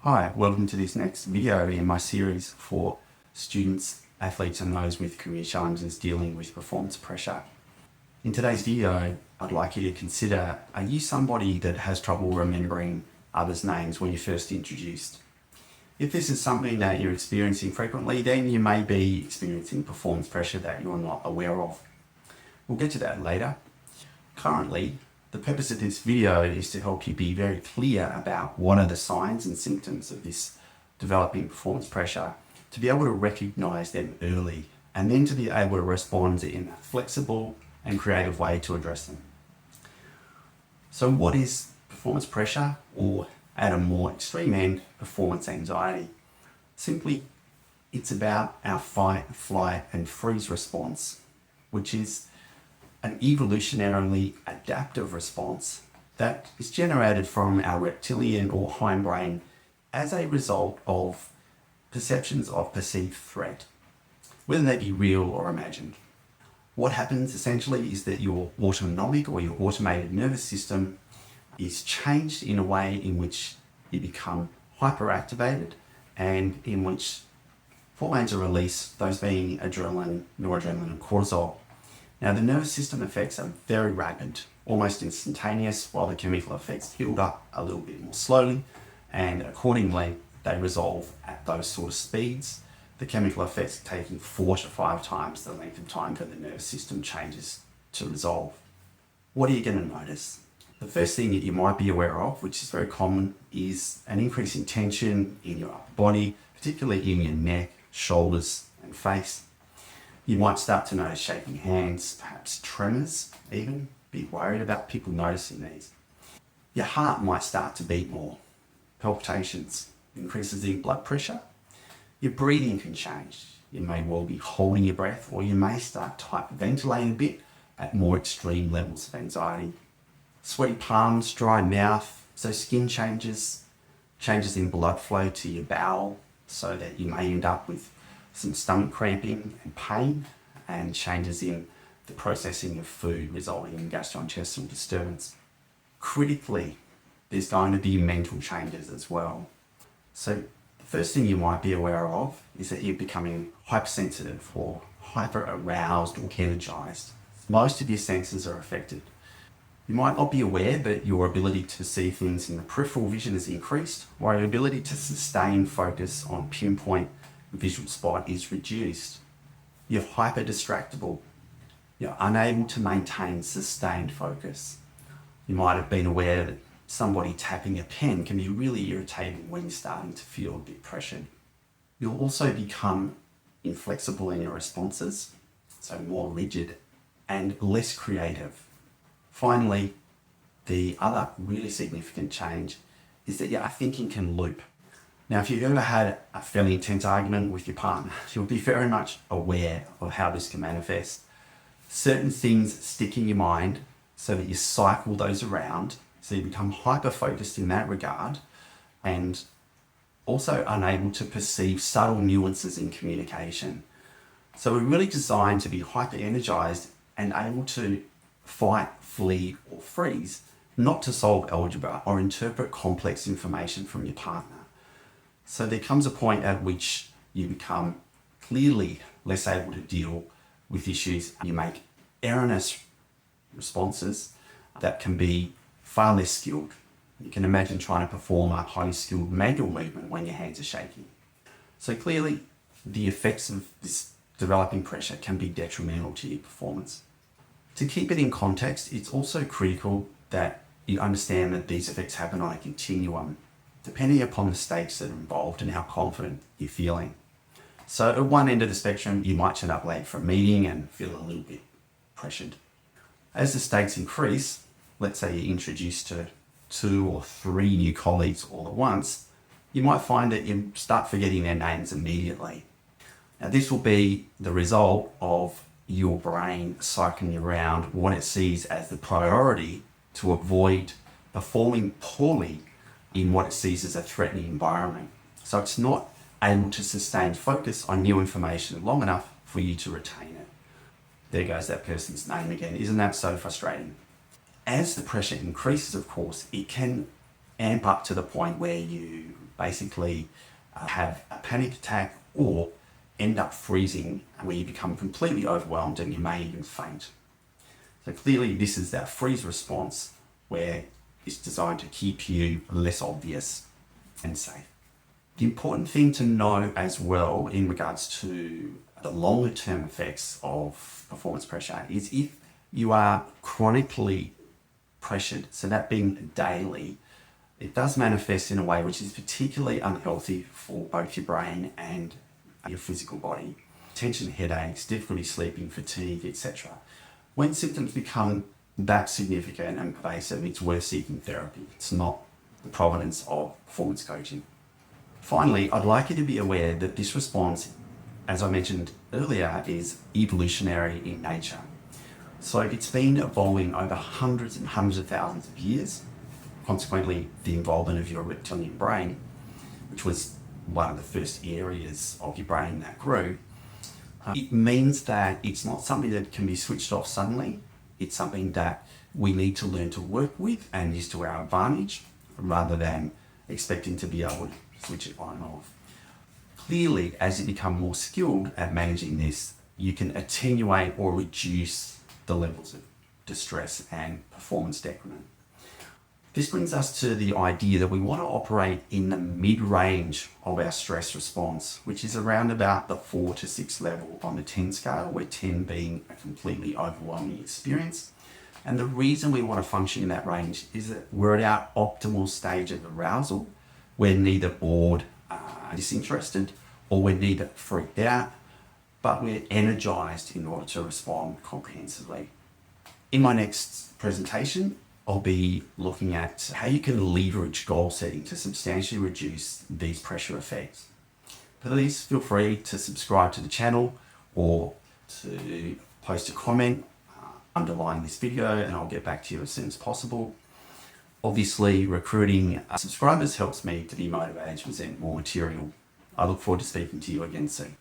Hi, welcome to this next video in my series for students, athletes and those with career challenges dealing with performance pressure. In today's video, I'd like you to consider, are you somebody that has trouble remembering others' names when you're first introduced? If this is something that you're experiencing frequently, then you may be experiencing performance pressure that you're not aware of. We'll get to that later. Currently, the purpose of this video is to help you be very clear about what are the signs and symptoms of this developing performance pressure, to be able to recognize them early, and then to be able to respond in a flexible and creative way to address them. So what is performance pressure, or at a more extreme end, performance anxiety? Simply, it's about our fight, flight, and freeze response, which is an evolutionarily adaptive response that is generated from our reptilian or hindbrain as a result of perceptions of perceived threat, whether they be real or imagined. What happens essentially is that your autonomic or your automated nervous system is changed in a way in which you become hyperactivated and in which hormones are released, those being adrenaline, noradrenaline, and cortisol. Now, the nervous system effects are very rapid, almost instantaneous, while the chemical effects build up a little bit more slowly, and accordingly, they resolve at those sort of speeds. The chemical effects taking 4 to 5 times the length of time that the nervous system changes to resolve. What are you going to notice? The first thing that you might be aware of, which is very common, is an increase in tension in your upper body, particularly in your neck, shoulders, and face. You might start to notice shaking hands, perhaps tremors even, be worried about people noticing these. Your heart might start to beat more, palpitations, increases in blood pressure. Your breathing can change. You may well be holding your breath, or you may start to hyperventilate a bit at more extreme levels of anxiety. Sweaty palms, dry mouth, so skin changes in blood flow to your bowel, so that you may end up with some stomach cramping and pain, and changes in the processing of food resulting in gastrointestinal disturbance. Critically, there's going to be mental changes as well. So the first thing you might be aware of is that you're becoming hypersensitive or hyper-aroused or energized. Most of your senses are affected. You might not be aware that your ability to see things in the peripheral vision is increased, while your ability to sustain focus on pinpoint visual spot is reduced. You're hyper-distractible. You're unable to maintain sustained focus. You might have been aware that somebody tapping a pen can be really irritating when you're starting to feel a bit pressured. You'll also become inflexible in your responses, so more rigid and less creative. Finally, the other really significant change is that your thinking can loop. Now, if you've ever had a fairly intense argument with your partner, you'll be very much aware of how this can manifest. Certain things stick in your mind so that you cycle those around, so you become hyper-focused in that regard, and also unable to perceive subtle nuances in communication. So we're really designed to be hyper-energized and able to fight, flee, or freeze, not to solve algebra or interpret complex information from your partner. So there comes a point at which you become clearly less able to deal with issues. You make erroneous responses that can be far less skilled. You can imagine trying to perform a highly skilled manual movement when your hands are shaking. So clearly, the effects of this developing pressure can be detrimental to your performance. To keep it in context, it's also critical that you understand that these effects happen on a continuum, depending upon the stakes that are involved and how confident you're feeling. So at one end of the spectrum, you might turn up late for a meeting and feel a little bit pressured. As the stakes increase, let's say you're introduced to 2 or 3 new colleagues all at once, you might find that you start forgetting their names immediately. Now, this will be the result of your brain cycling around what it sees as the priority to avoid performing poorly in what it sees as a threatening environment. So it's not able to sustain focus on new information long enough for you to retain it. There goes that person's name again. Isn't that so frustrating? As the pressure increases, of course, it can amp up to the point where you basically have a panic attack or end up freezing, where you become completely overwhelmed and you may even faint. So clearly this is that freeze response where it's designed to keep you less obvious and safe. The important thing to know as well in regards to the longer term effects of performance pressure is if you are chronically pressured, so that being daily, it does manifest in a way which is particularly unhealthy for both your brain and your physical body. Tension, headaches, difficulty sleeping, fatigue, etc. When symptoms become that significant and pervasive, it's worth seeking therapy. It's not the provenance of performance coaching. Finally, I'd like you to be aware that this response, as I mentioned earlier, is evolutionary in nature. So it's been evolving over hundreds and hundreds of thousands of years. Consequently, the involvement of your reptilian brain, which was one of the first areas of your brain that grew, it means that it's not something that can be switched off suddenly. It's something that we need to learn to work with and use to our advantage, rather than expecting to be able to switch it on and off. Clearly, as you become more skilled at managing this, you can attenuate or reduce the levels of distress and performance decrement. This brings us to the idea that we want to operate in the mid-range of our stress response, which is around about the 4 to 6 level on the 10 scale, where 10 being a completely overwhelming experience. And the reason we want to function in that range is that we're at our optimal stage of arousal. We're neither bored, disinterested, or we're neither freaked out, but we're energized in order to respond comprehensively. In my next presentation, I'll be looking at how you can leverage goal setting to substantially reduce these pressure effects. Please feel free to subscribe to the channel or to post a comment underlying this video, and I'll get back to you as soon as possible. Obviously, recruiting subscribers helps me to be motivated to present more material. I look forward to speaking to you again soon.